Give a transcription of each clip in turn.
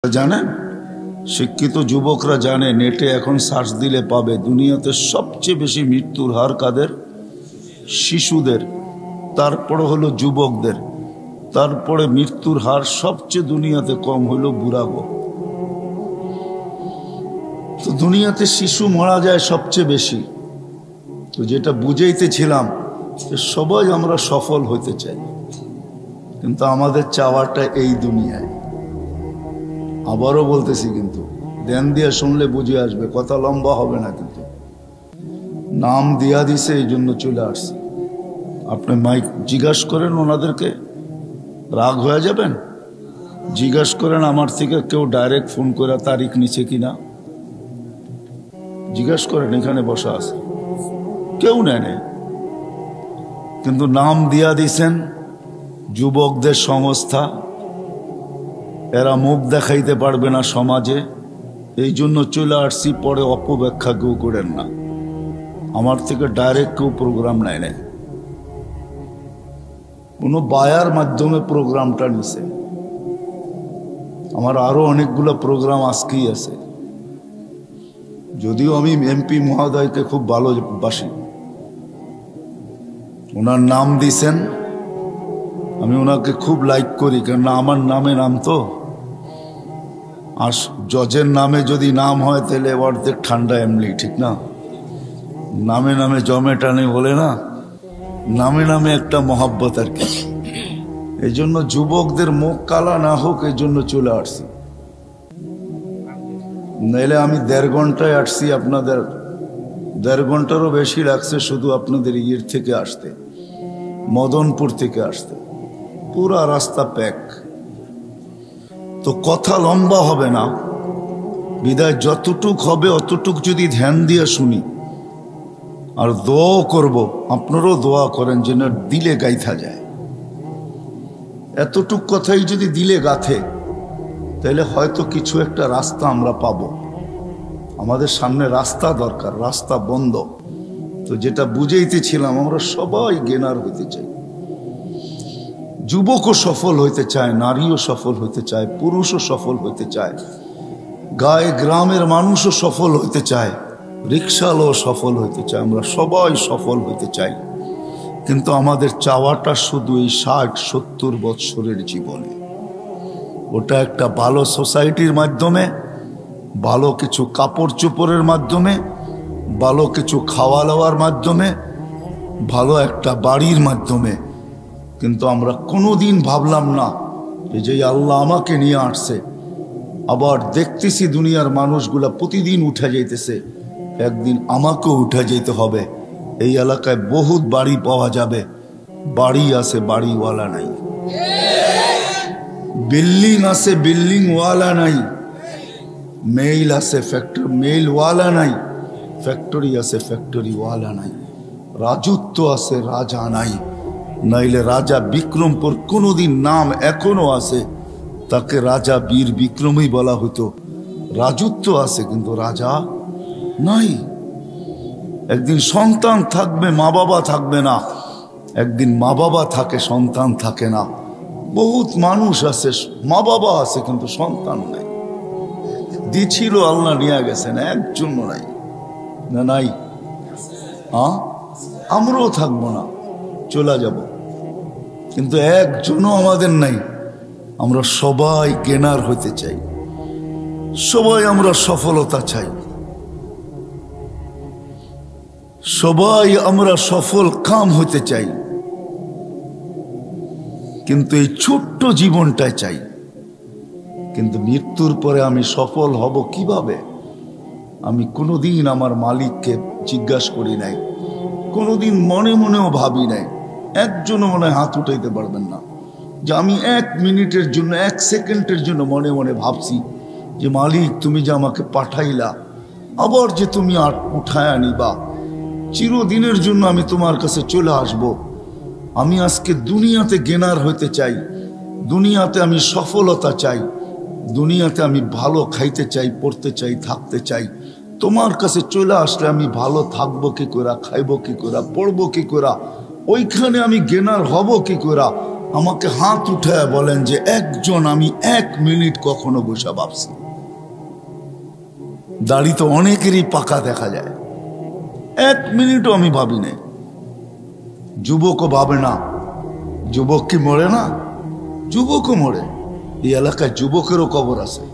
জানেন, শিক্ষিত যুবকরা জানে, নেটে এখন সার্চ দিলে পাবে, দুনিয়াতে সবচেয়ে বেশি মৃত্যুর হার কাদের? শিশুদের, তারপরে হলো যুবকদের, তারপরে মৃত্যুর হার সবচেয়ে দুনিয়াতে কম হলো বুড়াগো। তো দুনিয়াতে শিশু মারা যায় সবচেয়ে বেশি। তো যেটা বুঝাইতেছিলাম, সবাই আমরা সফল হতে চাই, কিন্তু আমাদের চাওয়াটা এই দুনিয়ায়। আবারও বলতেছি, কিন্তু ধ্যান দিয়ে শুনলে বুঝে আসবে, কথা লম্বা হবে না। কিন্তু নাম দিয়া দিছে, এই জন্য চলে আসছে। আপনি মাইক জিজ্ঞাসা করেন ওনাদেরকে, রাগ হয়ে যাবেন। জিজ্ঞাসা করেন আমার থেকে কেউ ডাইরেক্ট ফোন করে তারিখ নিচ্ছে কিনা, জিজ্ঞাসা করেন, এখানে বসা আছে, কেউ নেয়। কিন্তু নাম দিয়া দিছেন যুবকদের সংস্থা, এরা মুখ দেখাইতে পারবে না সমাজে, এই জন্য চলে আসছি। পরে অপব্যাখ্যা কেউ করেন না, আমার থেকে ডাইরেক্ট কেউ প্রোগ্রাম নেয় নাই, কোনো বায়ার মাধ্যমে প্রোগ্রামটা নিছে। আমার আরো অনেকগুলো প্রোগ্রাম আজকেই আছে, যদিও আমি এমপি মহোদয়কে খুব ভালোবাসি। ওনার নাম দিছেন, আমি ওনাকে খুব লাইক করি, কেননা আমার নামে নাম তো। আর জজের নামে যদি নাম হয় তাহলে অর্ধেক ঠান্ডা এমনি, ঠিক না? নামে নামে জমে টানে বলে না, নামে নামে একটা মহাব্বত আর কি। এই জন্য যুবকদের মুখ কালা না হোক, এই জন্য চলে আসছি। নাইলে আমি 1.5 ঘন্টায় আসছি, আপনাদের 1.5 ঘন্টারও বেশি লাগছে শুধু আপনাদের ইয়ের থেকে আসতে, মদনপুর থেকে আসতে। পুরা রাস্তা প্যাক। তো কথা লম্বা হবে না, বিদায় যতটুক হবে অতটুক যদি ধ্যান দিয়ে শুনি, আর দোয়া করব, আপনারাও দোয়া করেন যেন দিলে গাইথা যায়। এতটুক কথাই যদি দিলে গাথে, তাহলে হয়তো কিছু একটা রাস্তা আমরা পাবো। আমাদের সামনে রাস্তা দরকার, রাস্তা বন্ধ। তো যেটা বুঝাইতেছিলাম, আমরা সবাই গেনার হইতে চাই। যুবকও সফল হইতে চায়, নারীও সফল হইতে চায়, পুরুষও সফল হইতে চায়, গায়ে গ্রামের মানুষও সফল হইতে চায়, রিক্সাওয়ালাও সফল হইতে চায়। আমরা সবাই সফল হইতে চাই, কিন্তু আমাদের চাওয়াটা শুধু এই 60-70 বৎসরের জীবনে। ওটা একটা ভালো সোসাইটির মাধ্যমে, ভালো কিছু কাপড় চোপড়ের মাধ্যমে, ভালো কিছু খাওয়া দাওয়ার মাধ্যমে, ভালো একটা বাড়ির মাধ্যমে। কিন্তু আমরা কোনোদিন ভাবলাম না যে আল্লাহ আমাকে নিয়ে আসছে, আবার দেখতেছি দুনিয়ার মানুষগুলা প্রতিদিন উঠে যাইতেছে, একদিন আমাকেও উঠে যেতে হবে। এই এলাকায় বহুত বাড়ি পাওয়া যাবে, বাড়ি আছে, বাড়িওয়ালা নাই। বিল্ডিং আছে, বিল্ডিংওয়ালা নাই। মেইল আছে, মেইলওয়ালা নাই। ফ্যাক্টরি আছে, ফ্যাক্টরিওয়ালা নাই। রাজত্ব আছে, রাজা নাই। নাইলে রাজা বিক্রমপুর কোনোদিন নাম এখনো আছে, তাকে রাজা বীর বিক্রমই বলা হতো। রাজত্ব আছে কিন্তু রাজা নাই। একদিন সন্তান থাকবে, মা বাবা থাকবে না। একদিন মা বাবা থাকে, সন্তান থাকে না। বহুত মানুষ আছে, মা বাবা আছে কিন্তু সন্তান নাই। দিছিল আল্লাহ নিয়ে গেছেন, একজন নাই। না নাই, আমরাও থাকবো না, চলে যাব, কিন্তু একজনও আমাদের নাই। আমরা সবাই গেনার হইতে চাই, সবাই আমরা সফলতা চাই, সবাই আমরা সফল কাম হইতে চাই, কিন্তু এই ছোট্ট জীবনটাই চাই। কিন্তু মৃত্যুর পরে আমি সফল হব কিভাবে? আমি কোনোদিন আমার মালিককে জিজ্ঞাসা করি নাই, কোনোদিন মনে মনেও ভাবি নাই। একজনও মনে হয় হাত উঠাইতে পারবেন না যে আমি 1 মিনিটের জন্য, 1 সেকেন্ডের জন্য মনে মনে ভাবছি যে মালিক তুমি যে আমাকে পাঠাইলা, আবার যে তুমি আর উঠায় আনিবা, চিরদিনের জন্য আমি তোমার কাছে চলে আসব। আমি আজকে দুনিয়াতে গেনার হইতে চাই, দুনিয়াতে আমি সফলতা চাই, দুনিয়াতে আমি ভালো খাইতে চাই, পড়তে চাই, থাকতে চাই। তোমার কাছে চলে আসলে আমি ভালো থাকবো কি করে, খাইবো কি করে, পড়বো কি করে, ওইখানে আমি গেনার হব কি করে? আমাকে হাত উঠায় বলেন যে একজন আমি 1 মিনিট কখনো বসে ভাবছি? দাড়ি তো অনেকেরই পাকা দেখা যায়, 1 মিনিটও আমি ভাবি না। যুবকও ভাবে না। যুবক কি মরে না? যুবকও মরে। এই এলাকায় যুবকেরও কবর আছে,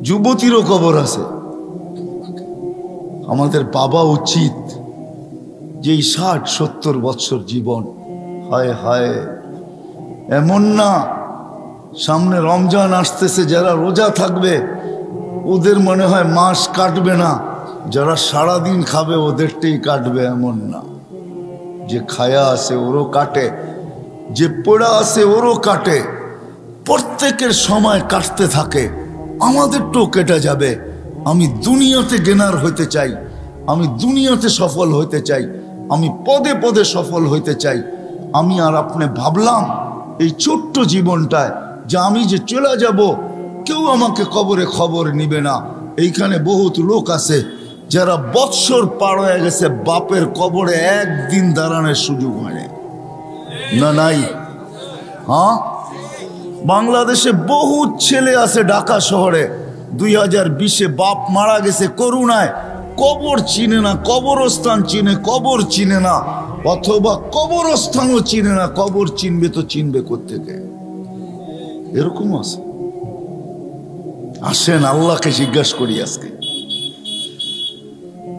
যুবতীরও কবর আছে। আমাদের বাবা উচিত যে 60-70 বছর জীবন, হায় হায়, এমন না সামনে রমজান আসতেছে, যারা রোজা থাকবে ওদের মনে হয় মাস কাটবে না, যারা সারাদিন খাবে ওদেরটাই কাটবে, এমন না। যে খায়া আছে ওরও কাটে, যে পড়া আছে ওরও কাটে, প্রত্যেকের সময় কাটতে থাকে, আমাদেরটাও কেটে যাবে। আমি দুনিয়াতে গেনার হইতে চাই, আমি দুনিয়াতে সফল হইতে চাই, আমি পদে পদে সফল হইতে চাই। আমি আর আপনি ভাবলাম এই ছোট্ট জীবনটায় যে আমি যে চলে যাব, কেউ আমাকে কবরে খবর নিবে না। এইখানে বহুত লোক আছে যারা বৎসর পার হয়ে গেছে, বাপের কবরে একদিন দাঁড়ানোর সুযোগ হয় না। নাই? হ্যাঁ, বাংলাদেশে বহুত ছেলে আছে, ঢাকা শহরে 2020-এ বাপ মারা গেছে করুণায়, কবর চিনে না, কবরস্থান চিনে, কবর চিনে না, অথবা কবরস্থানও চিনে না। কবর চিনবে তো চিনবে কোত্থেকে? এরকম আছে। আসেন আল্লাহকে জিজ্ঞাসা করি আজকে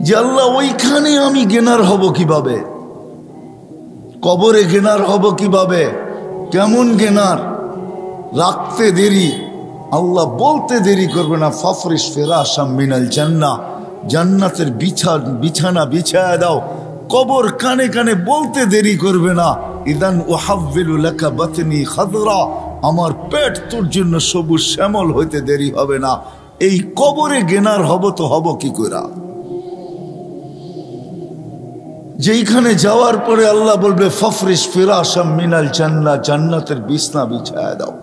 যে আল্লাহ, ওইখানে আমি গেনার হব কিভাবে? কবরে গেনার হব কিভাবে? কেমন গেনার? রাখতে দেরি, আল্লাহ বলতে দেরি করবে না, ফাফরিশ ফিরাশাম মিনাল জান্নাহ, জান্নাতের বিছানা বিছায়া দাও। কবর কানে কানে বলতে দেরি করবে না, ইদান উহাব্বিলু লাকা বাতনি খাদরা, আমার পেট তোর জন্য সবুজ শ্যামল হইতে দেরি হবে না। এই কবরে গেনার হব তো হব কি করে? যেইখানে যাওয়ার পরে আল্লাহ বলবে ফাফরিশ ফিরাশাম মিনাল জান্নাহ, জান্নাতের বিছনা বিছায়া দাও।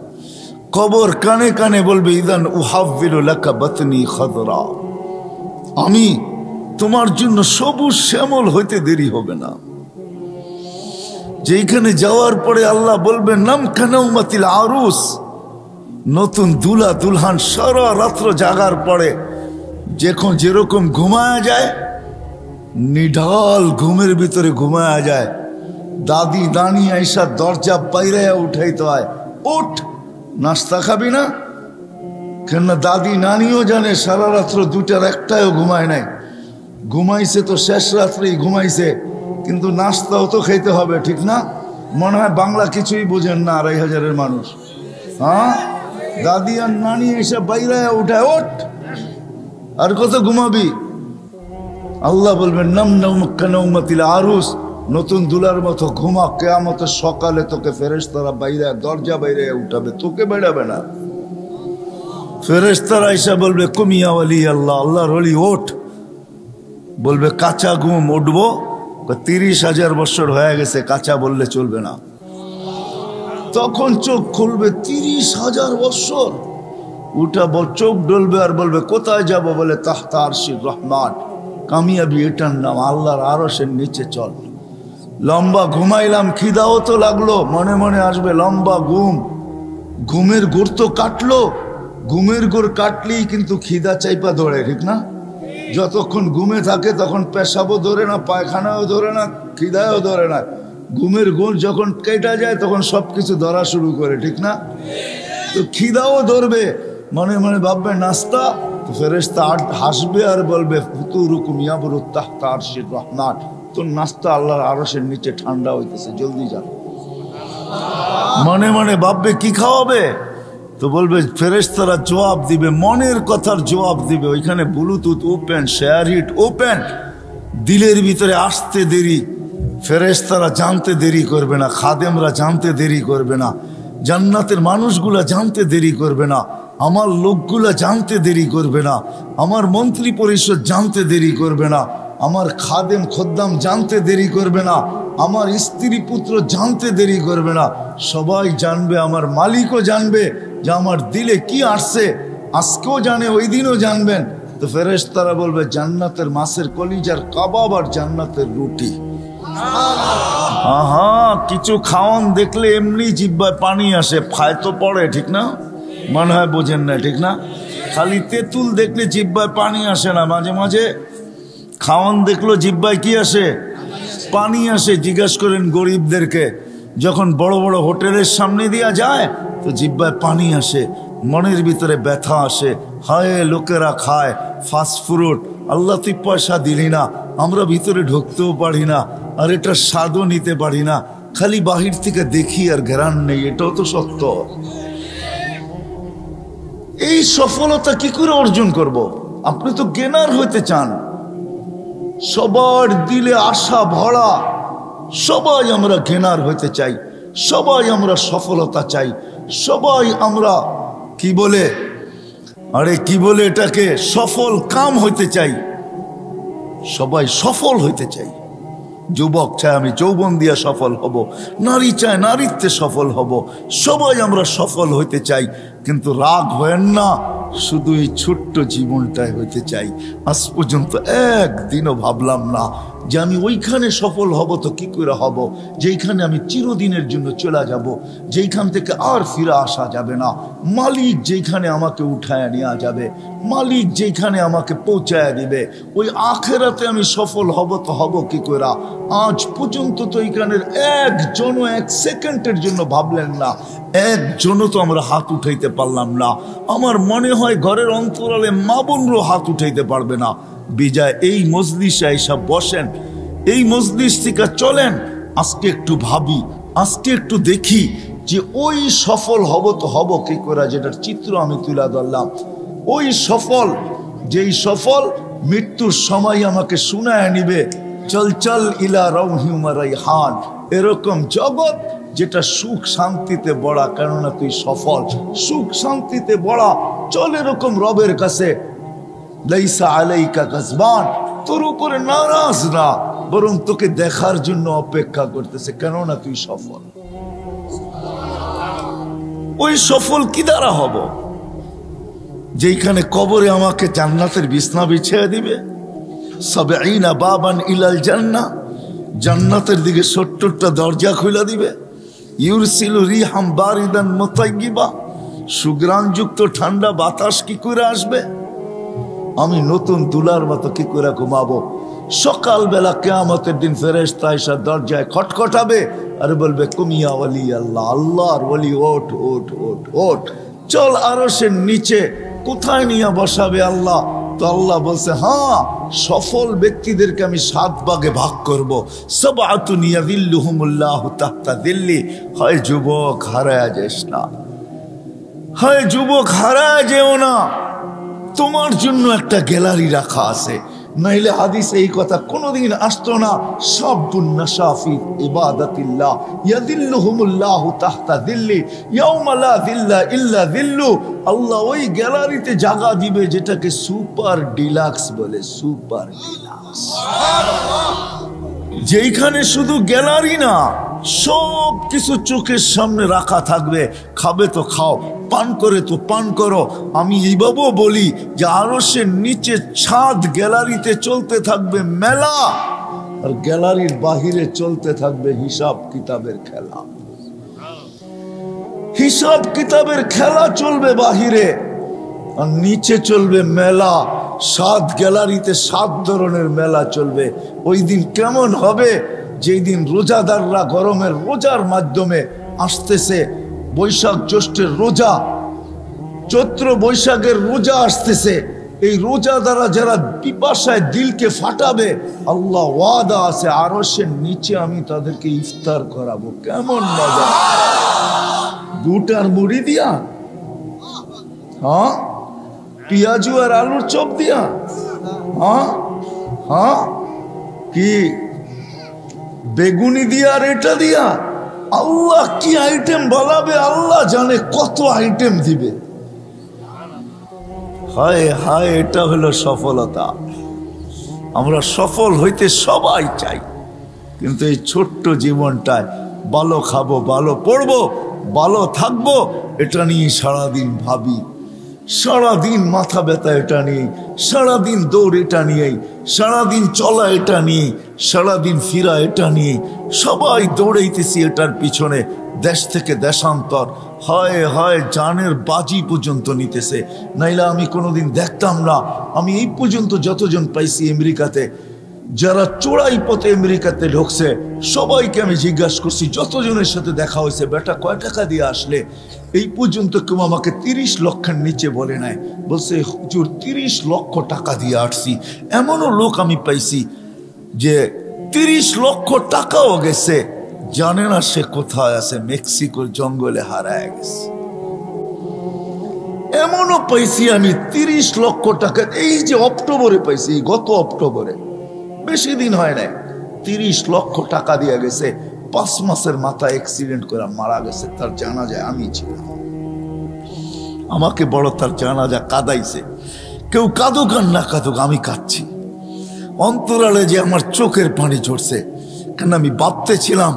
কবর কানে কানে বলবে ইদান উহাব্বিলু লাকা বাতনি খাদরা, আমি তোমার জন্য সবুজ শ্যামল হইতে দেরি হবে না। যেখানে যাওয়ার পরে আল্লাহ বলবেন নাম কানাউমাতিল আরুস, নতুন দুলা দুলহান সারা রাত্র জাগার পরে যখন যেরকম ঘুমায়া যায়, নিঢাল ঘুমের ভিতরে ঘুমায়া যায়, দাদি দানি আইসা দরজা বাইরাইয়া উঠাইতে হয়, ওঠ নাস্তা খাবি না? কেন দাদি নানিও জানে সারা রাত্র 2টার 1টায়ও ঘুমায় নাই, ঘুমাইছে তো শেষ রাত্রেই ঘুমাইছে, কিন্তু নাস্তাও তো খেতে হবে, ঠিক না? মনে হয় বাংলা কিছুই বোঝেন না 2,500-এর মানুষ। হ্যাঁ, দাদি আর নানি এসে বাইরায় উঠায়, ওঠ আর কত ঘুমাবি? আল্লাহ বলবেন নাম নাউমাতিল আরুস, নতুন দুলার মতো ঘুমা, কিয়ামতের সকালে তোকে ফেরেশতারা বাইরে দরজা বাইরে উঠাবে, তোকে বেড়াবে না। ফেরেশতারা এসে বলবে কুমিয়া ওয়ালি আল্লাহ, আল্লাহর ওলি ওঠ। বলবে কাঁচা ঘুম, উঠবো? 30,000 বছর হয়ে গেছে, কাঁচা বললে চলবে না। তখন চোখ খুলবে 30,000 বছর, উঠা চোখ ডলবে আর বলবে কোথায় যাব? বলে তাহতা আরশির রহমান, কামিয়াবি এটার নাম, আল্লাহর আরশের নিচে চল। লম্বা ঘুমাইলাম, খিদাও তো লাগলো, মনে মনে আসবে লম্বা ঘুম, ঘুমের গোড় তো কাটলো, ঘুমের গোড় কাটলেই কিন্তু খিদা চাইপা ধরে, ঠিক না? যতক্ষণ ঘুমে থাকে তখন পেশাবও ধরে না, পায়খানাও ধরে না, খিদাও ধরে না। ঘুমের গোড় যখন কেটে যায় তখন সবকিছু ধরা শুরু করে, ঠিক না? তো খিদাও ধরবে, মনে মনে ভাববে নাস্তা, তো ফেরেশতা হাসবে আর বলবে ফুতুরুকুম ইয়াবরুত তাহতা আরশির রহমান, তোর নাস্তা আল্লাহর আরশের নিচে ঠান্ডা হইতেছে, জলদি যা। মনে মনে ভাববে কি খাওয়াবে? তো বলবে ফেরেশতারা জবাব দিবে, মনের কথার জবাব দিবে। ওইখানে Bluetooth open, SHAREit open, দিলের ভিতরে আসতে দেরি, ফেরেশতারা জানতে দেরি করবে না, খাদেমরা জানতে দেরি করবে না, জান্নাতের মানুষগুলা জানতে দেরি করবে না, আমার লোকগুলা জানতে দেরি করবে না, আমার মন্ত্রী পরিষদ জানতে দেরি করবে না, আমার খাদেম খদ্দাম জানতে দেরি করবে না, আমার স্ত্রী পুত্র জানতে দেরি করবে না। সবাই জানবে, আমার মালিকও জানবে যে আমার দিলে কি আসছে, আজকেও জানে, ওই দিনও জানবেন। তো ফেরেশতারা বলবে জান্নাতের মাছের কলিজার কাবাব আর জান্নাতের রুটি। আহা, কিছু খাওয়ান দেখলে এমনি জিহ্বায় পানি আসে, ফায় তো পড়ে, ঠিক না? মনে হয় বোঝেন না, ঠিক না? খালি তেঁতুল দেখলে জিহ্বায় পানি আসে না, মাঝে মাঝে খাওয়ান দেখলো জিহ্বায় কি আসে? পানি আসে। জিজ্ঞাসা করেন গরিবদেরকে, যখন বড় বড় হোটেলের সামনে দিয়া যায় তো জিহ্বায় পানি আসে, মনের ভিতরে ব্যথা আসে। হায়, লোকেরা খায় ফাস্ট ফুড, আল্লাহ তুই পয়সা দিলি না, আমরা ভিতরে ঢুকতেও পারি না, আর এটা স্বাদও নিতে পারি না, খালি বাহির থেকে দেখি আর ঘেরান নেই। এটাও তো সত্য। এই সফলতা কি করে অর্জন করব? আপনি তো গেনার হইতে চান। সবার দিলে আশা ভরা, সবাই আমরা গেনার হইতে চাই, সবাই আমরা সফলতা চাই, সবাই আমরা কি বলে, আরে কি বলে এটাকে, সফল কাম হইতে চাই, সবাই সফল হইতে চাই। যুবক চায় আমি যৌবন দিয়া সফল হব, নারী চায় নারীত্বে সফল হব, সবাই আমরা সফল হইতে চাই। কিন্তু রাগ হয়েন না, শুধু এই ছোট্ট জীবনটাই হইতে চাই। আজ পর্যন্ত একদিনও ভাবলাম না যে আমি ওইখানে সফল হব। তো কি করে হব যেইখানে আমি চিরদিনের জন্য চলে যাব, যেইখান থেকে আর ফিরে আসা যাবে না। মালিক যেইখানে আমাকে উঠায় নেওয়া যাবে, মালিক যেইখানে আমাকে পৌঁছায় দিবে, ওই আখেরাতে আমি সফল হব। তো হব কি করে? আজ পর্যন্ত তো এইখানের একজনও এক সেকেন্ডের জন্য ভাবলেন না, একজনও তো আমরা হাত উঠাইতে পারলাম না। আমার মনে হয় ঘরের অন্তরালে মা বোনরও হাত উঠাইতে পারবে না। বিজয় এই মজলিসে এসব বসেন, এই মজলিস থেকে চলেন। আজকে একটু ভাবি, আজকে একটু দেখি যে ওই সফল হব তো হব কি করে, যেটার চিত্র আমি তুলে ধরলাম। ওই সফল, যেই সফল মৃত্যুর সময় আমাকে শুনায় নিবে, চল চল ইলা রাউহি ওয়া রাইহান, এরকম জগৎ যেটা সুখ শান্তিতে বড়া। কেননা তুই সফল, সুখ শান্তিতে বড়া, চল এরকম রবের কাছে। লাইসা আলাইকা গাজবান, তোর উপরে নারাজ না, বরং তোকে দেখার জন্য অপেক্ষা করতেছে, কেননা তুই সফল। ওই সফল কি দ্বারা হব? যেইখানে কবরে আমাকে জান্নাতের বিছনা বিছিয়ে দিবে, সাবঈনা বাবান ইলাল জান্নাহ, জান্নাতের দিকে ৭০টা দরজা খুলে দিবে। ইউরসিলু রিহাম বারিদান মুতাইয়্যিবা, সুগ্রাণযুক্ত ঠান্ডা বাতাস কি করে আসবে? আমি নতুন দুলার মতো কি করে ঘুমাবো? সকালবেলা কিয়ামতের দিন ফেরেশতা এসে দরজায় খটখটাবে আর বলবে, কুমিয়া ওয়ালি আল্লাহ, আল্লাহর ওয়ালি, ওঠ ওঠ ওঠ ওঠ, চল আরশের নিচে। কোথায় নিয়ে বসাবে আল্লাহ? তো আল্লাহ বলছে, হ্যাঁ, সফল ব্যক্তিদেরকে আমি 7 ভাগে ভাগ করবো। সাবআতুন ইয়াযিল্লুহুমুল্লাহু তাহতা যিল্লি। হয় যুবক, হারায় যাস না, হয় যুবক, হারায় যেও না। তোমার জন্য একটা গ্যালারি রাখা আছে, নাইলে হাদিসে এই কথা কোনোদিন আসতো না। শাবুন নাশা ফি ইবাদাতিল্লাহ ইয়াযিল্লুহুমুল্লাহু তাহতা যিল্লি ইয়াওমা লা যিল্লা ইল্লা যিল্লু। আল্লাহ ওই গ্যালারিতে জায়গা দিবে যেটাকে সুপার ডিলাক্স বলে, সুপার ডিলাক্স, যেইখানে শুধু গ্যালারি না, সব কিছু চোখের সামনে রাখা থাকবে। খাবে তো খাও, পান করে তো পান করো। আমি এইভাবেও বলি যে আরশের নিচে ছাদ গ্যালারিতে চলতে থাকবে মেলা, আর গ্যালারির বাহিরে চলতে থাকবে হিসাব কিতাবের খেলা। হিসাব কিতাবের খেলা চলবে বাহিরে, আর নিচে চলবে মেলা। 7 গ্যালারিতে 7 ধরনের মেলা চলবে। ওই দিন কেমন হবে? যেই দিন রোজাদাররা গরমের রোজার মাধ্যমে আসতেছে, বৈশাখ জ্যৈষ্ঠের রোজা, চৈত্র বৈশাখের রোজা আসতেছে। এই রোজা দ্বারা যারা পিপাসায় দিলকে ফাটাবে, আল্লাহ ওয়াদা আছে আরশের নিচে আমি তাদেরকে ইফতার করাবো। কেমন মজা! বুটার মুড়ি দিয়া, হ্যাঁ, পেঁয়াজু আর আলুর চপ দিয়া, হ্যাঁ হ্যাঁ, কি বেগুনি দিয়া আর এটা দিয়া, আল্লাহ কি আইটেম বলাবে, আল্লাহ জানে কত আইটেম দিবে। হায় হায়, এটা হলো সফলতা। আমরা সফল হইতে সবাই চাই, কিন্তু এই ছোট্ট জীবনটায় ভালো খাবো, ভালো পড়বো, ভালো থাকবো, এটা নিয়ে সারাদিন ভাবি। সারাদিন মাথা ব্যথা এটা নিয়ে, সারাদিন দৌড় এটা নিয়েই, সারাদিন চলা এটা নিয়ে, সারাদিন ফিরা এটা নিয়ে, সবাই দৌড়াইতেছি এটার পিছনে। দেশ থেকে দেশান্তর, হায় হায় জানের বাজি পর্যন্ত নিতেছে। নাইলে আমি কোনোদিন দেখতাম না। আমি এই পর্যন্ত যতজন পাইছি আমেরিকাতে, যারা চোরাই পথে আমেরিকাতে ঢুকছে, সবাইকে আমি জিজ্ঞাসা করছি, যতজনের সাথে দেখা হয়েছে, বেটা কয় টাকা দিয়ে আসলে? এই পর্যন্ত কেউ আমাকে 30 লক্ষের নিচে বলে নাই। বলছে হুজুর 30 লক্ষ টাকা দিয়ে আসছি। এমনও লোক আমি পাইছি যে 30 লক্ষ টাকাও গেছে, জানে না সে কোথায় আছে, মেক্সিকোর জঙ্গলে হারায় গেছে। এমনও পাইছি আমি 30 লক্ষ টাকা, এই যে অক্টোবরে পাইছি, গত অক্টোবরে, বেশি দিন হয় নাই, 30 লক্ষ টাকা দিয়ে গেছে। 5 মাসের মাথায় অ্যাক্সিডেন্ট করে মারা গেছে। তার জানাজায় আমি ছিলাম। আমাকে বড় তার জানাজা কাঁদাইছে। কেউ কাঁদুক আর না কাঁদুক, আমি কাঁদছি। অন্তরালে যে আমার চোখের পানি ঝরছে, কেন আমি ভাবতেছিলাম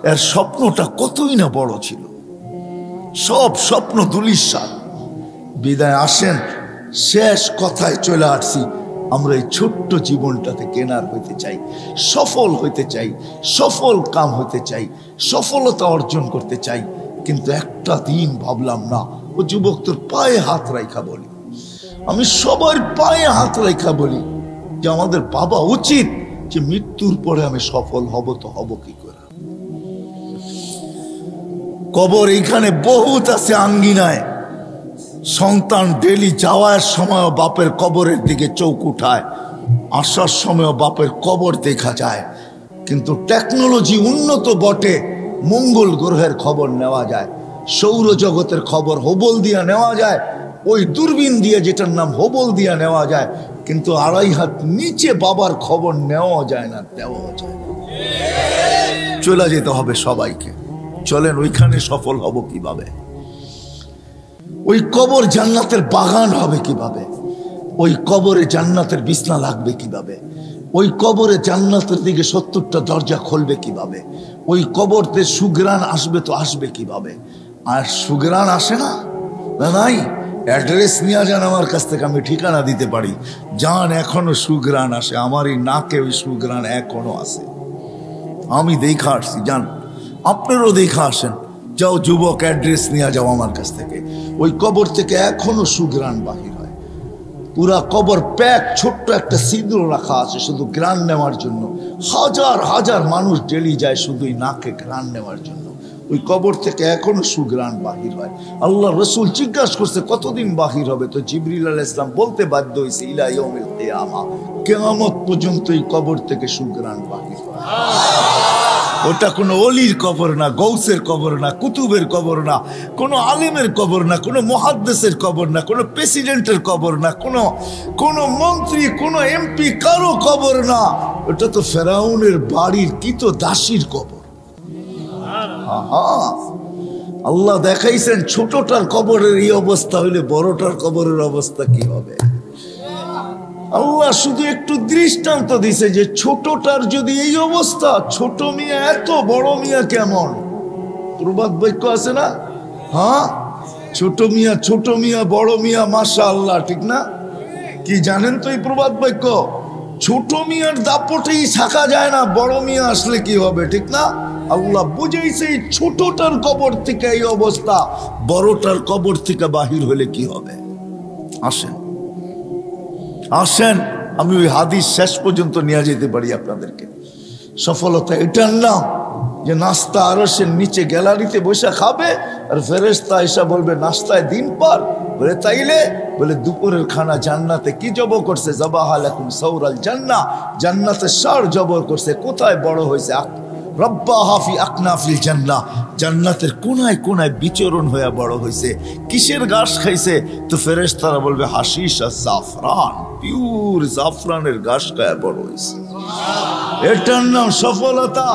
এর স্বপ্নটা কতই না বড় ছিল। সব স্বপ্ন ধূলিসাৎ। বিদায় আসেন, শেষ কথায় চলে আসছি। আমরা এই ছোট্ট জীবনটাতে কেনার হইতে চাই, সফল হইতে চাই, সফল কাম হইতে চাই, সফলতা অর্জন করতে চাই। কিন্তু একটা দিন ভাবলাম না, ও যুবক তোর পায়ে হাত রাখা বলি, আমি সবার পায়ে হাত রাখা বলি যে আমাদের ভাবা উচিত যে মৃত্যুর পরে আমি সফল হব, তো হব কি করে? কবর এইখানে বহুত আছে আঙ্গিনায়। সন্তান ডেলি যাওয়ার সময় বাপের কবরের দিকে চোখ উঠায়, আসার সময় বাপের কবর দেখা যায়। কিন্তু টেকনোলজি উন্নত বটে, মঙ্গল গ্রহের খবর নেওয়া যায়, সৌরজগতের খবর হোবল দিয়া নেওয়া যায়, ওই দূরবীন দিয়ে যেটার নাম হোবল দিয়া নেওয়া যায়। কিন্তু 2.5 হাত নিচে বাবার খবর নেওয়া যায় না, দেওয়া যায় না। চলে যেতে হবে সবাইকে। চলেন, ওইখানে সফল হব কিভাবে? ওই কবর জান্নাতের বাগান হবে কিভাবে? ওই কবরে জান্নাতের বিছনা লাগবে কিভাবে? ওই কবরে জান্নাতের দিকে 70টা দরজা খুলবে কিভাবে? ওই কবরতে সুগ্রাণ আসবে তো আসবে কিভাবে? আর সুগ্রাণ আসে না, নাই। অ্যাড্রেস নিয়ে যান আমার কাছ থেকে, আমি ঠিকানা দিতে পারি। যান, এখনো সুগ্রাণ আসে। আমার এই নাকে ওই সুগ্রাণ এখনো আসে। আমি দেখা আসছি, যান আপনারও দেখা আসেন। যাও যুবক, অ্যাড্রেস নিয়ে যাও আমার কাছ থেকে। ওই কবর থেকে এখনো সুগ্রাণ বাহির হয়। পুরা কবর প্যাক, ছোট্ট একটা ছিদ্র রাখা আছে শুধু গ্রাণ নেওয়ার জন্য। হাজার হাজার মানুষ ডেলি যায় শুধুই নাকে গ্রাণ নেওয়ার জন্য। ওই কবর থেকে এখনো সুগ্রাণ বাহির হয়। আল্লাহ রসুল জিজ্ঞাসা করছে কতদিন বাহির হবে? তো জিবরিল আলাইহিস সালাম বলতে বাধ্য হয়েছে, ইলা ইয়াউমিল কিয়ামা, কিয়ামত পর্যন্ত এই কবর থেকে সুগ্রাণ বাহির হয়। ওটা কোনো অলির কবর না, গৌসের কবর না, কুতুবের কবর না, কোনো আলেমের কবর না, কোনো মুহাদ্দিসের কবর না, কোনো প্রেসিডেন্টের কবর না, কোনো মন্ত্রী, কোনো এমপি, কারো কবর না। ওটা তো ফেরাউনের বাড়ির কিতো দাসীর কবর। আল্লাহ দেখাইছেন ছোটটার কবরের এই অবস্থা হইলে বড়টার কবরের অবস্থা কি হবে? আল্লাহ শুধু একটু দৃষ্টান্ত দিছে যে ছোটটার যদি এই অবস্থা, ছোট মিয়া এত, বড় মিয়া কেমন? প্রবাদ বাক্য আছে না? হ্যাঁ, ছোট মিয়া বড় মিয়া, মাশাআল্লাহ, ঠিক না? কি জানেন তো এই প্রবাদ বাক্য? ছোট মিয়ার দাপটেই থাকা যায় না, বড় মিয়া আসলে কি হবে, ঠিক না? আল্লাহ বুঝাইছে এই ছোটটার কবর থেকে এই অবস্থা, বড়টার কবর থেকে বাহির হলে কি হবে? আসেন আসেন, আমি ওই হাদিস শেষ পর্যন্ত নিয়ে যেতে পারি আপনাদেরকে। সফলতা এটার নাম যে নাস্তা আরশের নিচে গ্যালারিতে বসে খাবে, আর ফেরেশতা এসে বলবে নাস্তায় দিন পার। বলে তাইলে? বলে দুপুরের খানা জান্নাতে কি জবর করছে? যাবাহা লাকুম সাওরাল জান্নাহ, জান্নাতে সার জবর করছে। কোথায় বড় হয়েছে? রব্বাহা ফি আকনাফিল জান্নাহ, জান্নাতের কোনায় কোনায় বিচরণ হয়ে বড় হয়েছে। কিসের ঘাস খাইছে? তো ফেরেশতারা বলবে হাশিশ আর জাফরান, পিওর জাফরানের ঘাস খায় বড় হয়েছে। এটার নাম সফলতা।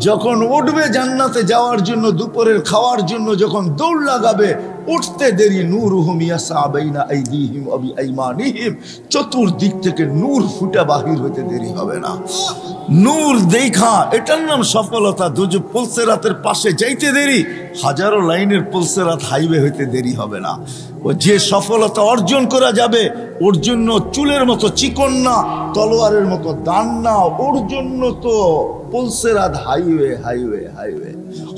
যখন উঠবে জান্নাতে যাওয়ার জন্য, দুপুরের খাওয়ার জন্য যখন দৌড় লাগাবে, উঠতে দেরি নূরুহুম ইয়াসআ বাইনা আইদিহিম ওয়া বিআইমানিহিম, চতুর্দিক থেকে নূর ফুটা বাহির হইতে দেরি হবে না। নূর দেখা, এটার নাম সফলতা। দুজো পুলসেরাতের পাশে যাইতে দেরি, হাজারো লাইনের পুলসেরাত হাইওয়ে হইতে দেরি হবে না। ও যে সফলতা অর্জন করা যাবে ওর জন্য চুলের মতো চিকন না, তলোয়ারের মতো দান না, ওর জন্য তো পুলসেরাত হাইওয়ে হাইওয়ে হাইওয়ে,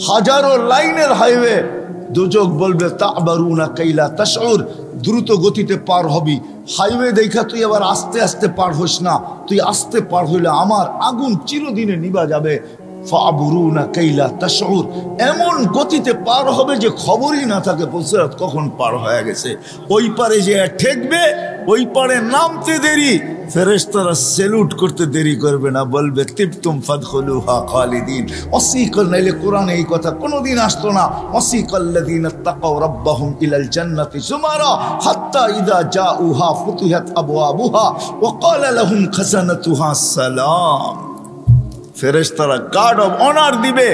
হাজারো লাইনের হাইওয়ে। দোজখ বলবে তা'বারুনা কাইলা তাশউর, দ্রুত গতিতে পার হবি। হাইওয়ে দেখা তুই আবার আস্তে আস্তে পার হোস না, তুই আস্তে পার হইলে আমার আগুন চিরদিনে নিভা যাবে। ফা'বুরুনা কাইলা তাশউর, এমন গতিতে পার হবে যে খবরই না থাকে পুলসেরাত কখন পার হয়ে গেছে। ওই পারে যে ঠেকবে, ওই পারে নামতে দেরি, ফেরেশতারা স্যালুট করতে দেরি করবে না, বলবে তিবতুম ফাদখুলুহা খালিদিন। ওয়াসিকাল, নাইলে কোরআনে এই কথা কোনোদিন আসতো না। ওয়াসিকাল্লাযীনা তাকাউ রাব্বাহুম ইলাল জান্নাতি যুমারা হাত্তা ইযা জাউহা ফুতিহাত আবওয়াবুহা ওয়া ক্বালা লাহুম খাযানাতুহা সালাম। ফেরেশতারা গার্ড অফ অনার দিবে,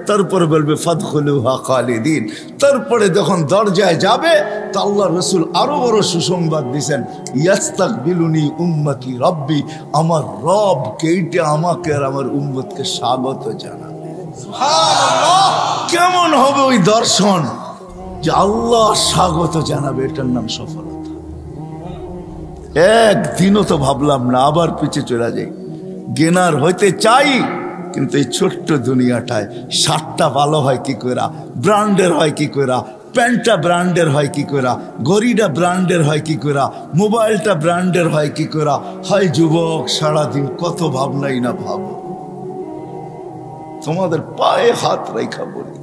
তারপরে বলবে ফাদখুলুহা খালিদিন। তারপরে যখন দরজায় যাবে তো আল্লাহ রাসূল আরো বড় সুসংবাদ দিবেন, ইয়াস্তাকবিলুনি উম্মতি রাব্বি, আমার রব কেইটা আমাকে আর আমার উম্মতকে স্বাগত জানাবে। সুবহানাল্লাহ, কেমন হবে ওই দর্শন যে আল্লাহ স্বাগত জানাবে, এটার নাম সফলতা। একদিনও তো ভাবলাম না, আবার পিছিয়ে চলে যাই। গেনার হইতে চাই, কিন্তু এই ছোট্ট দুনিয়াটায় শার্টটা ভালো হয় কি করে, ব্র্যান্ডের হয় কি করে, প্যান্টটা ব্র্যান্ডের হয় কি করে, ঘড়িটা ব্র্যান্ডের হয় কি করে, মোবাইলটা ব্র্যান্ডের হয় কি করে। হয় যুবক, সারাদিন কত ভাবনাই না ভাবো। তোমাদের পায়ে হাত রেখা বলি,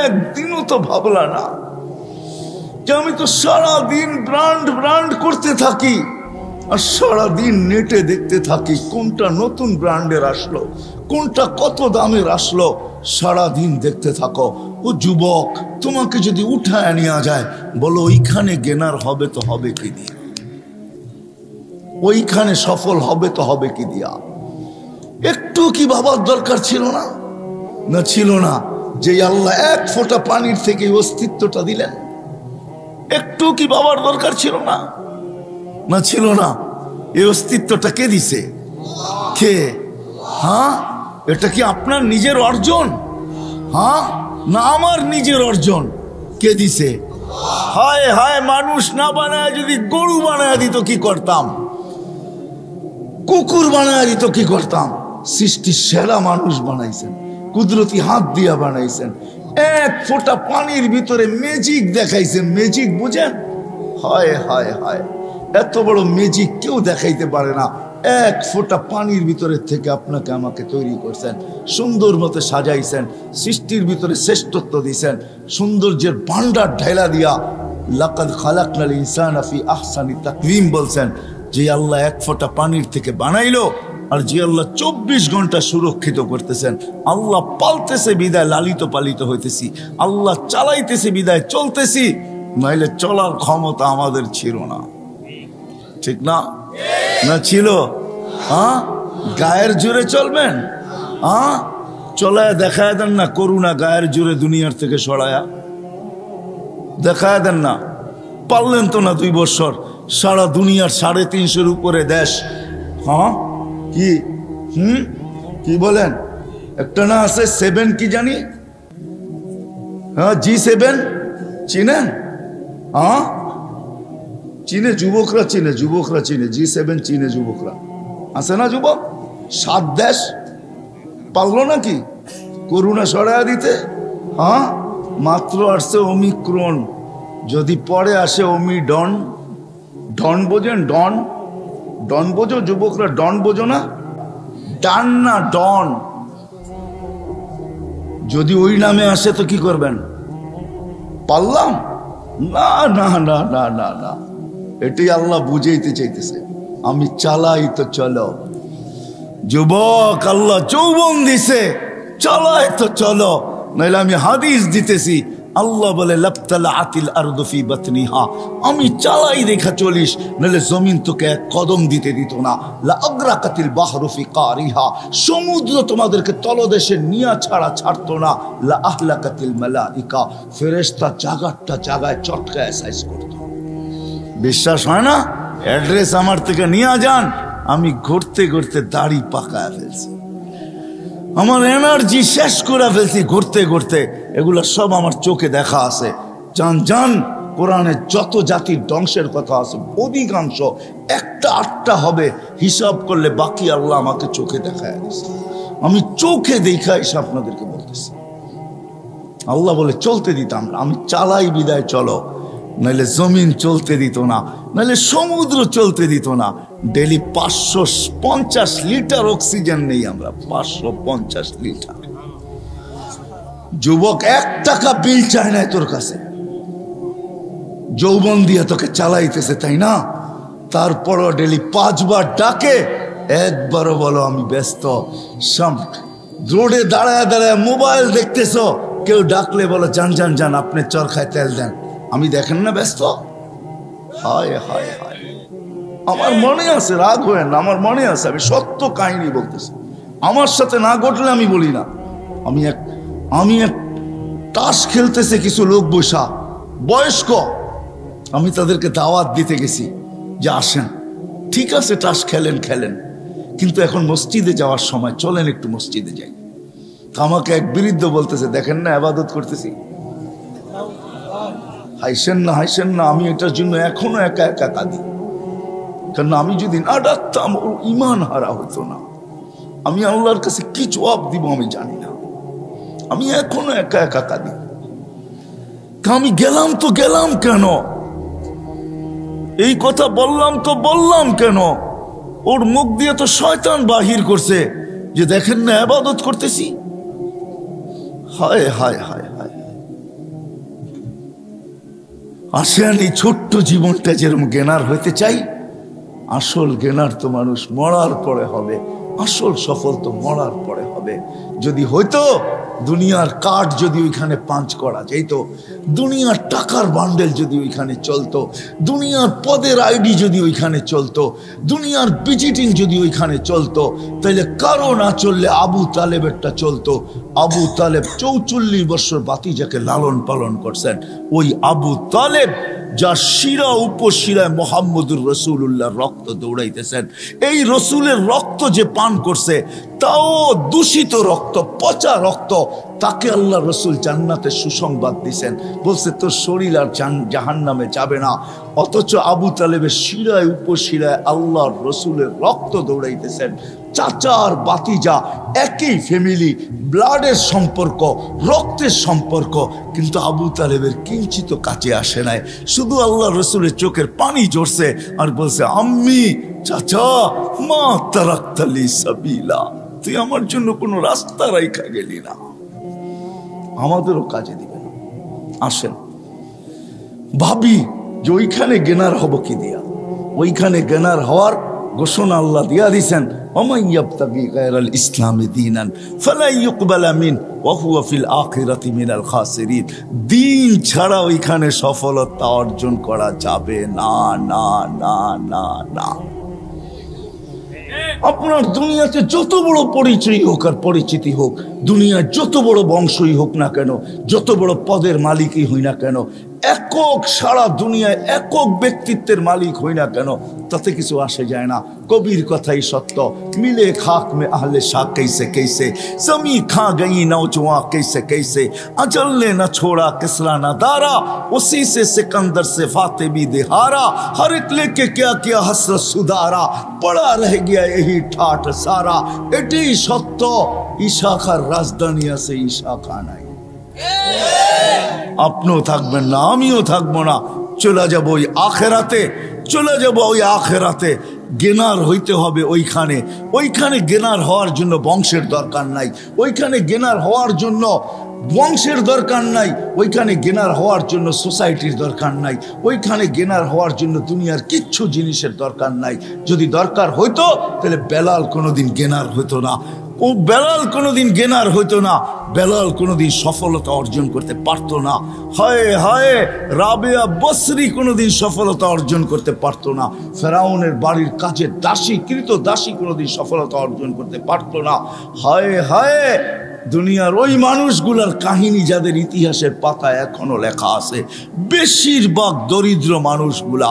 একদিনও তো ভাবলা না যে আমি তো সারাদিন ব্র্যান্ড ব্র্যান্ড করতে থাকি, আর সারাদিন নেটে দেখতে থাকি কোনটা নতুন ব্র্যান্ডের আসলো, কোনটা কত দামের আসলো, সারাদিন দেখতে থাকো। ও যুবক, তোমাকে যদি উঠায় নেওয়া যায়, বলো ওইখানে গেনার হবে তো হবে কি দিয়া, ওইখানে সফল হবে তো হবে কি দিয়া। একটু কি ভাবার দরকার ছিল না? না ছিল না যে আল্লাহ এক ফোঁটা পানির থেকে অস্তিত্বটা দিলেন? একটু কি ভাবার দরকার ছিল না? না ছিল না। এই অস্তিত্বটা কে দিছে? কে? হ্যাঁ, এটা কি আপনার নিজের অর্জন? হ্যাঁ, না আমার নিজের অর্জন? কে দিছে? হায় হায়, মানুষ না বানায় যদি গরু বানায় দিত কি করতাম, কুকুর বানায় দিত কি করতাম। সৃষ্টির সেরা মানুষ বানাইছেন, কুদরতি হাত দিয়া বানাইছেন। এক ফোঁটা পানির ভিতরে ম্যাজিক দেখাইছেন। ম্যাজিক বুঝেন? হায় হায় হায়, এত বড় ম্যাজিক কেউ দেখাইতে পারে না। এক ফোঁটা পানির ভিতরে থেকে আপনাকে আমাকে তৈরি করছেন, সুন্দর মতো সাজাইছেন, সৃষ্টির ভিতরে শ্রেষ্ঠত্ব দিয়েছেন, সৌন্দর্যের ভান্ডার ঢাইলা দিয়া লাকাদ খালাকনাল ইনসানা ফি আহসানি তাকওয়িম বলছেন। যে আল্লাহ এক ফোঁটা পানির থেকে বানাইলো, আর যে আল্লাহ 24 ঘন্টা সুরক্ষিত করতেছেন। আল্লাহ পালতেছে বিদায় লালিত পালিত হইতেছি, আল্লাহ চালাইতেছে বিদায় চলতেছি, নাইলে চলার ক্ষমতা আমাদের ছিল না। ঠিক না? না ছিল? হ্যাঁ, গায়ের জোরে চলবেন? হ্যাঁ, চলায় দেখায় দেন না করুণা, গায়ের জোরে দুনিয়ার থেকে সরায়া দেখায় দেন না। পারলেন তো না 2 বছর, সারা দুনিয়ার 350-এর উপরে দেশ। হ্যাঁ, কি কি বলেন? একটা না আছে 7 কি জানি, হ্যাঁ G7 চিনেন? হ্যাঁ চিনে, যুবকরা চিনে, যুবকরা চিনে, G7 চিনে যুবকরা। আছে না যুবক? 7 দেশ পারলো নাকি করুণা সরাইয়া দিতে? হ্যাঁ, মাত্র আসছে ওমিক্রন, যদি পরে আসে ওমিডন। ডন বোঝেন? ডন, ডন বোঝো যুবকরা? ডন বোঝো না? ডান না ডন। যদি ওই নামে আসে তো কি করবেন? পারলাম না না না না না না, এটাই আল্লাহ বুঝাইতে চাইতেছে। আমি চালাই তো চলো যুবক, আল্লাহ যৌবন দিছে, চালাই তো চলো। নাইলে আমি হাদিস দিতেছি, আল্লাহ বলে লাবতালাআতিল আরদু ফি বাতনিহা, আমি চালাই দেখা চলিস, নাহলে জমিন তোকে এক কদম দিতে দিত না। লা আগরাকাতিল বাহরু ফি কারিহা, সমুদ্র তোমাদেরকে তলদেশে নিয়া ছাড়া ছাড়তো না। লা আহলাকাতিল মালাইকা, ফেরেশতা জাগারটা জাগায় চটকায় সাইজ করত। বিশ্বাস হয় না? অ্যাড্রেস আমার থেকে নিয়ে যান, আমি ঘুরতে ঘুরতে দাড়ি পাকায় ফেলছি, আমার এনার্জি শেষ করে ফেলছি ঘুরতে ঘুরতে। এগুলো সব আমার চোখে দেখা আছে। যান যান, কোরআনে যত জাতির ধ্বংসের কথা আছে অধিকাংশ একটা আটটা হবে, হিসাব করলে বাকি আল্লাহ আমাকে চোখে দেখায় দিয়েছে। আমি চোখে দেখা এসে আপনাদেরকে বলতেছি। আল্লাহ বলে চলতে দিতাম না, আমি চালাই বিদায় চলো, নাহলে জমিন চলতে দিত না, নাহলে সমুদ্র চলতে দিত না। ডেলি 550 লিটার অক্সিজেন নেই আমরা, 550 লিটার। যুবক 1 টাকা বিল চায় না তোর কাছে, যৌবন দিয়ে তোকে চালাইতেছে, তাই না? তারপরও ডেলি 5 বার ডাকে, একবারও বলো আমি ব্যস্ত। রোডে দাঁড়ায় দাঁড়ায় মোবাইল দেখতেছো, কেউ ডাকলে বলো যান যান যান, আপনি চরখায় তেল দেন, আমি দেখেন না ব্যস্ত। হায় হায় হায়, আমার মনে আছে, রাগ হয় না, আমার মনে আছে, আমি সত্য কাহিনী বলতেছি। আমার সাথে না ঘটলে আমি বলি না। আমি এক তাস খেলতেছে কিছু লোক বসা বয়স্ক, আমি তাদেরকে দাওয়াত দিতে গেছি যে আসেন, ঠিক আছে তাস খেলেন খেলেন, কিন্তু এখন মসজিদে যাওয়ার সময়, চলেন একটু মসজিদে যাই। আমাকে এক বৃদ্ধ বলতেছে দেখেন না ইবাদত করতেছি। হাইসেন না হাইসেন না, আমি এটার জন্য এখনো একা একা কাঁদি। কারণ আমি যদি না ডাকতাম ওর ইমান হারা হতো না। আমি আল্লাহর কাছে কি জবাব দিব আমি জানি না, আমি এখনো একা একা কাঁদি। আমি গেলাম তো গেলাম কেন, এই কথা বললাম তো বললাম কেন? ওর মুখ দিয়ে তো শয়তান বাহির করছে যে দেখেন না ইবাদত করতেছি। হায় হায় হায় হায়, আসেন এই ছোট্ট জীবনটা যেরকম জ্ঞানার হইতে চাই, আসল জ্ঞানার তো মানুষ মরার পরে হবে, আসল সফল তো মরার পরে হবে। যদি হইতো দুনিয়ার কাঠ যদি ওইখানে পাঞ্চ করা যেত, দুনিয়ার টাকার বান্ডেল যদি ওইখানে চলতো, দুনিয়ার পদের আইডি যদি ওইখানে চলতো, দুনিয়ার ভিজিটিং যদি ওইখানে চলতো, তাইলে কারো না চললে আবু তালেবেরটা চলতো। আবু তালেব 44 বছর বাতিজাকে লালন পালন করছেন। ওই আবু তালেব যা শিরা উপশিরায় মোহাম্মদুর রসুল্লাহর রক্ত দৌড়াইতেছেন, এই রসুলের রক্ত যে পান করছে তাও দূষিত রক্ত, পচা রক্ত, তাকে আল্লাহ রসুল জান্নাতের সুসংবাদ দিছেন, বলছে তোর শরীর আর জাহান্নামে যাবে না। অথচ আবু তালেবের শিরায় উপশিরায় আল্লাহর রসুলের রক্ত দৌড়াইতেছেন। চাচা আর বাতিজা একই ফ্যামিলি, ব্লাডের সম্পর্ক, রক্তের সম্পর্ক, কিন্তু আবু তালেবের কিঞ্চিত কাছে আসে নাই। শুধু আল্লাহ রসুলের চোখের পানি ঝরছে আর বলছে আম্মি চাচা মা তারাক্তালি সাবিলা, তুই আমার জন্য কোনো রাস্তা রাইখা গেলি না, আমাদেরও কাজে দিবে না। আসেন ভাবি যে ওইখানে জ্ঞানার হব কি দিয়া, ওইখানে জ্ঞানার হওয়ার ঘোষণা আল্লাহ দিয়া দিছেন, ওমান ইয়াবতাগি গায়রাল ইসলামি দীনান ফালা ইউকবালা মিন ওয়া হুয়া ফিল আখিরাতি মিনাল খাসিরিন। দিন ছাড়া ওইখানে সফলতা অর্জন করা যাবে না, না না না না। আপনার দুনিয়াতে যত বড় পরিচয় হোক আর পরিচিতি হোক, দুনিয়ার যত বড় বংশই হোক না কেন, যত বড় পদের মালিকই হই না কেন, একক সারা দুনিয়ায় একক ব্যক্তিত্বের মালিক হই না কেন, তাতে কিছু আসে যায় না। কবির কথাই সত্য, মিলে খাক মে আহলে শাহ कैसे कैसे, जमी खा गई नौजवान कैसे कैसे, अजल ने न छोड़ा किसरा न दारा, उसी से सिकंदर से फाते भी दिहारा, हर एक लेके क्या क्या हसरत सुधारा, पड़ा रह गया यही ठाठ सारा। এটাই সত্য, ইশাখার রাজধানী আছে, ইশাখা নাই। আপনিও থাকবেন না, আমিও থাকবো না, চলে যাবো ওই আখেরাতে, চলে যাবো ওই আখেরাতে। জ্ঞানার হইতে হবে ওইখানে। ওইখানে জ্ঞানার হওয়ার জন্য বংশের দরকার নাই, ওইখানে জ্ঞানার হওয়ার জন্য বংশের দরকার নাই, ওইখানে জ্ঞানার হওয়ার জন্য সোসাইটির দরকার নাই, ওইখানে জ্ঞানার হওয়ার জন্য দুনিয়ার কিচ্ছু জিনিসের দরকার নাই। যদি দরকার হইতো তাহলে বেলাল কোনোদিন জ্ঞানার হইতো না, ও বেলাল কোনোদিন জ্ঞানার হইতো না, বেলাল কোনোদিন সফলতা অর্জন করতে পারতো না। হায় হায়, রাবেয়া বসরি কোনোদিন সফলতা অর্জন করতে পারতো না। ফেরাউনের বাড়ির কাজের দাসী, কৃত দাসী কোনোদিন সফলতা অর্জন করতে পারতো না। হায় হায়, দুনিয়ার ওই মানুষগুলার কাহিনী যাদের ইতিহাসের পাতায় এখনো লেখা আছে, বেশিরভাগ দরিদ্র মানুষগুলা,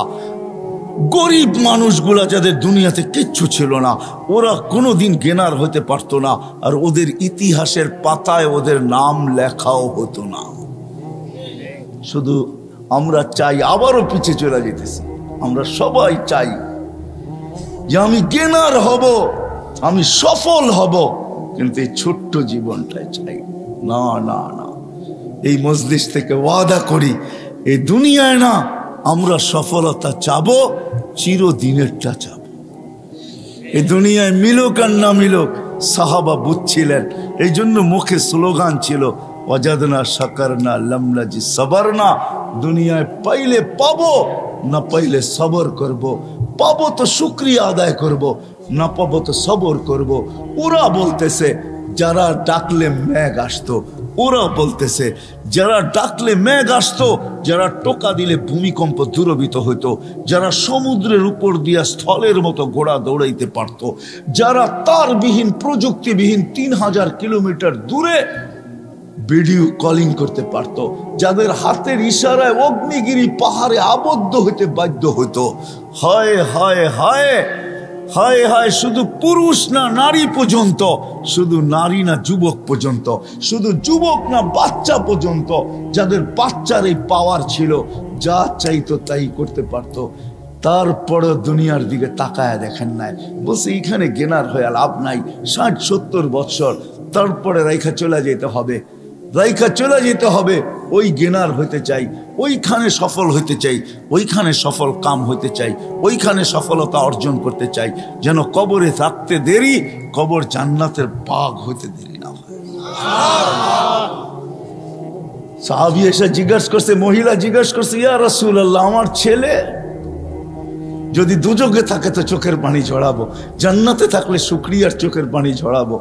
গরিব মানুষগুলা, যাদের দুনিয়াতে কিচ্ছু ছিল না, ওরা কোনোদিন জ্ঞানার হতে পারতো না, আর ওদের ইতিহাসের পাতায় ওদের নাম লেখাও হতো না। শুধু আমরা চাই আবারও পিছে চলে যেতেছি। আমরা সবাই চাই যে আমি গেনার হব, আমি সফল হব, কিন্তু এই ছোট্ট জীবনটাই চাই না। না না, এই মজলিস থেকে ওয়াদা করি, এই দুনিয়ায় না আমরা সফলতা চাবো, চিরদিনেরটা চাবো। এই দুনিয়ায় মিলুক আর না মিলুক, সাহাবা বুঝছিলেন, এই জন্য মুখে স্লোগান ছিল ওয়াজাদনা শাকারনা লামনাজি সাবারনা। দুনিয়ায় পাইলে পাবো, না পাইলে সবর করব। পাবো তো শুকরিয়া আদায় করব, না পাবো তো সবর করব। ওরা বলতেছে যারা ডাকলে মেঘ আসতো, ওরা বলতেছে যারা ডাকলে মেঘ আসতো, যারা টোকা দিলে ভূমিকম্প দূরবিত হইতো, যারা সমুদ্রের উপর দিয়া স্থলের মতো ঘোড়া দৌড়াইতে পারতো, যারা তারবিহীন প্রযুক্তিবিহীন 3000 কিলোমিটার দূরে ভিডিও কলিং করতে পারতো, যাদের হাতের ইশারায় অগ্নিগিরি পাহাড়ে আবদ্ধ হইতে বাধ্য হইতো। হায় হায় হায় হায় হায়, শুধু পুরুষ না নারী পর্যন্ত, শুধু নারী না যুবক পর্যন্ত, শুধু যুবক না বাচ্চা পর্যন্ত, যাদের বাচ্চার এই পাওয়ার ছিল, যা চাইতো তাই করতে পারতো, তারপরে দুনিয়ার দিকে তাকায় দেখেন নাই। বলছে এখানে গেনার হয়ে লাভ নাই, 60-70 বছর তারপরে রাইখা চলে যেতে হবে, রাইখা চলে যেতে হবে। ওই গেনার হইতে চাই, ওইখানে সফল হইতে চাই, ওইখানে সফল কাম হইতে চাই, ওইখানে সফলতা অর্জন করতে চাই, যেন কবরে থাকতে দেরি, কবর জান্নাতের বাগ হইতে দেরি না হয়। সাহাবী এসে জিজ্ঞাসা করছে, মহিলা জিজ্ঞাসা করছে, ইয়া রাসূলুল্লাহ, আমার ছেলে যদি দুজকে থাকে তো চোখের পানি ঝরাবো, জান্নাতে থাকলে শুকরিয়ার চোখের পানি ঝরাবো,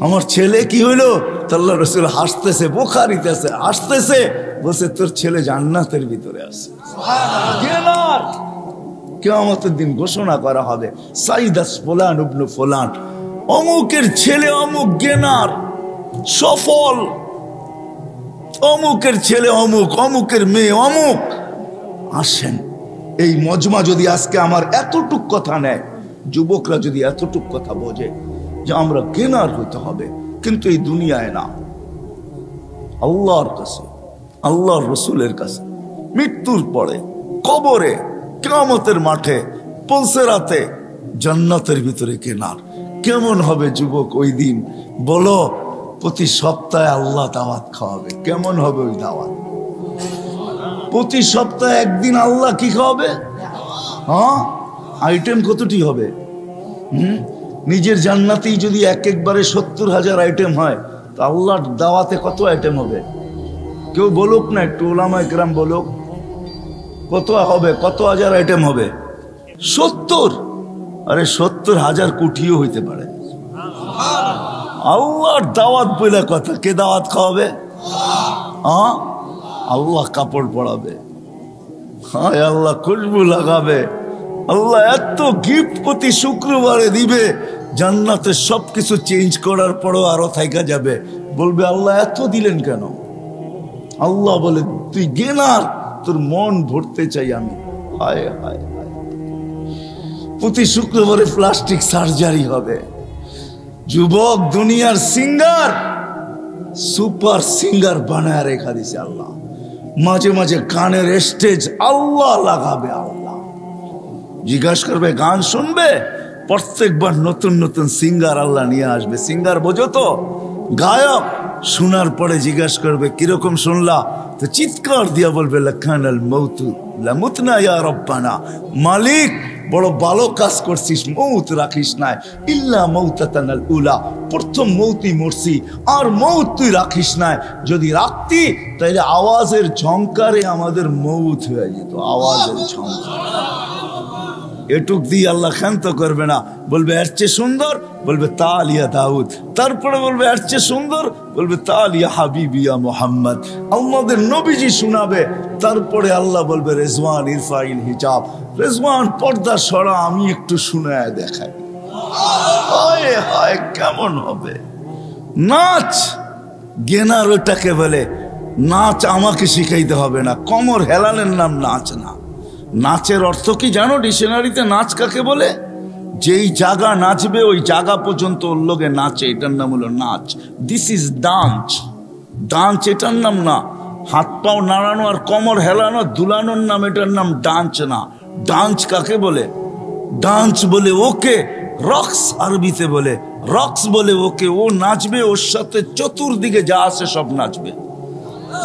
আমার ছেলে কি হইলো? আল্লাহ রাসূল হাসতেছে, বুখারীতে আছে, হাসতেছে, বলছে তোর ছেলে জান্নাতের ভিতরে আছে। সুবহানাল্লাহ। কিয়ামতের দিন ঘোষণা করা হবে, সাইদাস ফুলান ইবনে ফুলান, অমুকের ছেলে অমুক গেনার সফল, অমুকের ছেলে অমুক, অমুকের মেয়ে অমুক। আসেন, এই মজমা যদি আজকে আমার এতটুক কথা নেয়, যুবকরা যদি এতটুক কথা বোঝে যে আমরা গেনার হইতে হবে, কিন্তু এই দুনিয়ায় না, আল্লাহর কাছে, আল্লাহর রসুলের কাছে, মৃত্যুর পরে, কবরে, কিয়ামতের মাঠে, পুলসিরাতে, জান্নাতের ভিতরে গেনার। কেমন হবে যুবক ওই দিন? বলো, প্রতি সপ্তাহে আল্লাহ দাওয়াত খাওয়াবে। কেমন হবে ওই দাওয়াত? প্রতি সপ্তাহে একদিন আল্লাহ কি খাওয়াবে? হ্যাঁ, আইটেম কতটি হবে? নিজের জান্নাতেই যদি একবারে 70,000 আইটেম হয়, তো আল্লাহর দাওয়াতে কত আইটেম হবে? কেউ বলুক না, একটু উলামায়ে কেরাম বলুক, কত হবে? কত হাজার আইটেম হবে? 70। আরে 70,000 কোটিও হইতে পারে। আল্লাহর দাওয়াত বলে কথা, কে দাওয়াত খাওয়াবে? হ্যাঁ, আল্লাহ কাপড় পরাবে, হ্যাঁ আল্লাহ খুশবু লাগাবে, আল্লাহ এত গিফট প্রতি শুক্রবারে দিবে, জান্নাতে সবকিছু চেঞ্জ করার পরও আরো থাইকা যাবে, বলবে আল্লাহ এত দিলেন কেন? আল্লাহ বলে তুই গেনার, তোর মন ভরতে চাই আমি। হায় হায় হায়, প্রতি শুক্রবারে প্লাস্টিক সার্জারি হবে। যুবক দুনিয়ার সিঙ্গার, সুপার সিঙ্গার বানায় রেখা দিছে আল্লাহ। মাঝে মাঝে গানের স্টেজ আল্লাহ লাগাবে। আল্লাহ জিজ্ঞাসা করবে, গান শুনবে? প্রত্যেকবার নতুন নতুন সিঙ্গার আল্লাহ নিয়ে আসবে। সিঙ্গার বোঝো তো? গায়ক। শোনার পরে জিজ্ঞাসা করবে কিরকম শুনলা? তো চিৎকার দিয়া বলবে, লাখানাল মৌতু লামুতনা ইয়া রব্বানা, মালিক বড় ভালো কাজ করছিস, মৌত রাখিস নাই, ইল্লা মৌতাতানাল উলা, প্রথম মৌতই মরছি, আর মৌত তুই রাখিস নাই। যদি রাখতি তাইলে আওয়াজের ঝংকারে আমাদের মৌত হয়ে যেত। আওয়াজের ঝংকার এটুক দিয়ে আল্লাহ ক্ষান্ত করবে না, বলবে এর চেয়ে সুন্দর, বলবে তালিয়া দাউদ। তারপরে বলবে এর চেয়ে সুন্দর, বলবে তালিয়া হাবিবিয়া মোহাম্মদ। আমাদের নবীজি শোনাবে। তারপরে আল্লাহ বলবে রেজওয়ান ইরফাইল হিজাব, রেজওয়ান পর্দা সরা, আমি একটু শুনায় দেখাই। হায় হায়, কেমন হবে? নাচ গেনার ওটাকে বলে। নাচ আমাকে শিখাইতে হবে না, কমর হেলানের নাম নাচ না। নাচের অর্থ কি জানো? ডিকশনারিতে নাচ কাকে বলে? যেই জায়গা নাচবে ওই জায়গা পর্যন্ত ওর লোকে নাচে, এটার নাম হলো নাচ। This is dance. ডান্স এটার নাম না। হাত পাও নাড়ানো আর কোমর হেলানো দুলানোর নাম, এটার নাম ডান্স না। ডান্স কাকে বলে? ডান্স বলে ওকে, রক্স আরবিতে বলে, রক্স বলে ওকে। ও নাচবে, ওর সাথে চতুর্দিকে যা আছে সব নাচবে।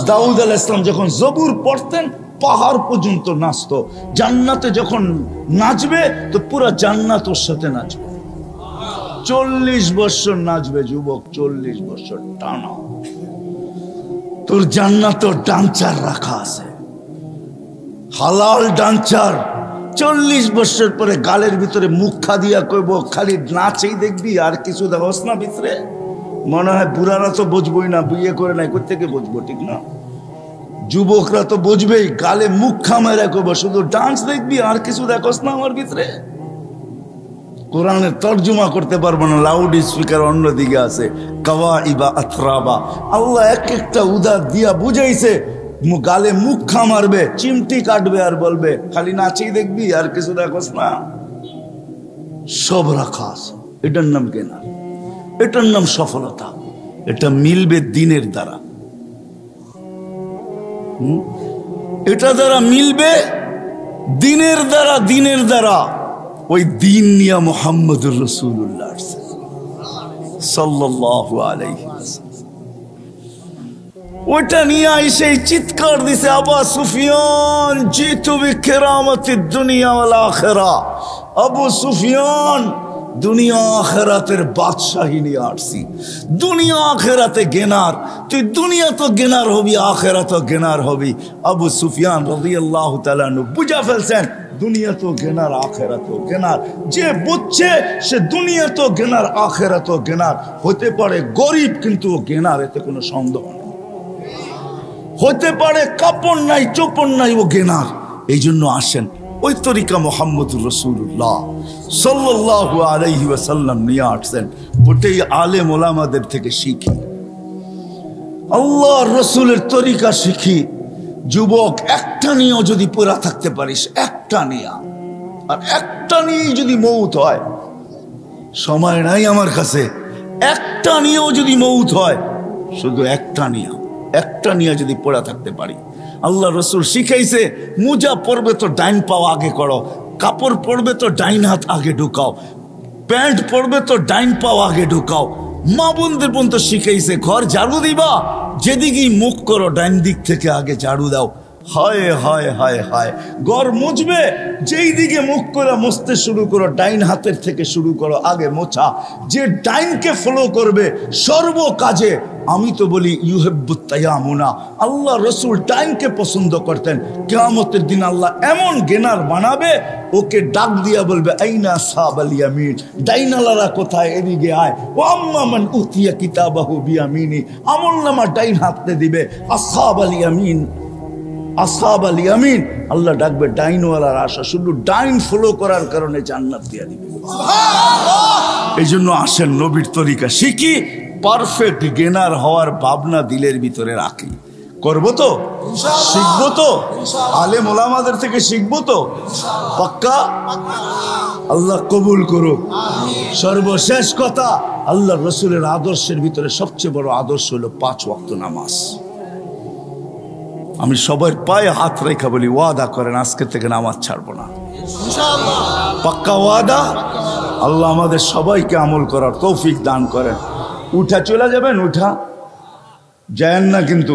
দাউদ আলাইহিস সালাম যখন জবুর পড়তেন পাহাড় পর্যন্ত নাচতো। জান্নাতে যখন নাচবে তো পুরো জান্নাত ওর সাথে নাচবে। 40 বছর নাচবে যুবক, 40 বছর টানা। তোর জান্নাত ডান্সার রাখা আছে, হালাল ডান্সার। 40 বছর পরে গালের ভিতরে মুখা দিয়া কইব খালি নাচেই দেখবি আর কিছু দেখোস না ভিতরে। মনে হয় বুড়ারা তো বুঝবই না, বিয়ে করে নাই কোত্থেকে বুঝবো, ঠিক না? যুবকরা তো বুঝবেই, গালে মুখা মেরে কইব শুধু ডান্স দেখবি আর কিছু দেখোস না আমার ভিতরে। কোরআনের তর্জমা করতে পারবো না, লাউড স্পিকার অন্যদিকে আছে। কাওয়াইবা আতরাবা, আল্লাহ এক একটা উদার দিয়া বুঝাইছে। গালে মুখা মারবে, চিমটি কাটবে আর বলবে খালি নাচেই দেখবি আর কিছু দেখোস না। সব রাখা আছে। এটার নাম কেনা, এটার নাম সফলতা। এটা মিলবে দিনের দ্বারা, এটা দ্বারা মিলবে দিনের দ্বারা। দিনের দ্বারা ওই দিন নিয়া মুহাম্মদুর রাসূলুল্লাহ সাল্লাল্লাহু আলাইহি ওয়াসাল্লাম ওটা নিয়ে এসে চিৎকার দিছে, আবু সুফিয়ান জিতু বিকেরামতিদ দুনিয়া ওয়াল আখিরা। আবু সুফিয়ান, দুনিয়া আখিরাতের বাদশাহী নিয়ে আসছি। দুনিয়া আখিরাতে গেনার, তুই দুনিয়া তো গেনার হবি, আখিরাত তো গেনার হবি। আবু সুফিয়ান রাদিয়াল্লাহু তাআলা আনহু বুঝা ফেলছেন দুনিয়া তো গেনার, আখিরাত তো গেনার। যে বুঝছে সে দুনিয়া তো গেনার, আখিরাত তো গেনার। হতে পারে গরিব কিন্তু গেনার, এতে কোনো সন্দেহ নেই। হতে পারে কাপড় নাই চোপড় নাই, ও গেনার। এই জন্য আসেন ওই তরিকা মুহাম্মদুর রাসূলুল্লাহ সাল্লাল্লাহু আলাইহি ওয়াসাল্লাম নিয়ে আসছেন, ওটাই আলেম ওলামাদের থেকে শিখি, আল্লাহর রাসূলের তরিকা শিখি। যুবক, একটা নিয়েও যদি পুরা থাকতে পারিস, একটা নিয়ে, আর একটা নিয়েই যদি মৌত হয়, সময় নাই আমার কাছে, একটা নিয়েও যদি মৌত হয়, শুধু একটা নিয়ে যদি পড়া থাকতে পারি। আল্লাহ রসুল শিখাইছে, মুজা পরবে তো ডাইন পাও আগে করো, কাপড় পরবে তো ডাইন হাত আগে ঢুকাও, প্যান্ট পরবে তো ডাইন পাও আগে ঢুকাও। মা বোনদের পর্যন্ত শিখাইছে, ঘর ঝাড়ু দিবা যেদিকেই মুখ করো ডাইন দিক থেকে আগে ঝাড়ু দাও। হায় হায় হায় হায়, ঘর মুছবে যেই দিকে মুখ করে মুছতে শুরু করো, ডাইন হাতের থেকে শুরু করো আগে মোছা। যে ডাইনকে ফলো করবে সর্ব কাজে, আমি তো বলি ইউহিব্বুত তায়ামুনা, আল্লাহ রসুল ডাইনকে পছন্দ করতেন। কিয়ামতের দিন আল্লাহ এমন গেনার বানাবে, ওকে ডাক দিয়া বলবে আইনা আসহাবাল ইয়ামিন, ডাইনালারা কোথায়, এদিকে আয়। ও আম্মা মান উতিয়া কিতাবাহু বিয়ামিনি, আমলনামা ডাইন হাতে দিবে। আসহাবাল ইয়ামিন, আসহাবাল ইয়ামিন, আল্লাহ ডাকবে ডাইনওয়ালার আশা, শুধু ডাইন ফলো করার কারণে জান্নাত দিয়া দিবে। এই জন্য আসেন নবীর তরিকা শিখি, পারফেক্ট গেনার হওয়ার ভাবনা দিলের ভিতরে রাখি। করবো তো, শিখবো তো, আলেম ওলামাদের থেকে শিখবো তো, পাক্কা? আল্লাহ কবুল করুক। সর্বশেষ কথা, আল্লাহ রসুলের আদর্শের ভিতরে সবচেয়ে বড় আদর্শ হলো 5 ওয়াক্ত নামাজ। আমি সবার পায়ে হাত রেখা বলি, ওয়াদা করেন আজকে থেকে নামাজ ছাড়বো না, পাক্কা ওয়াদা। আল্লাহ আমাদের সবাইকে আমল করার তৌফিক দান করেন। উঠা চলে যাবেন, উঠা যায় না কিন্তু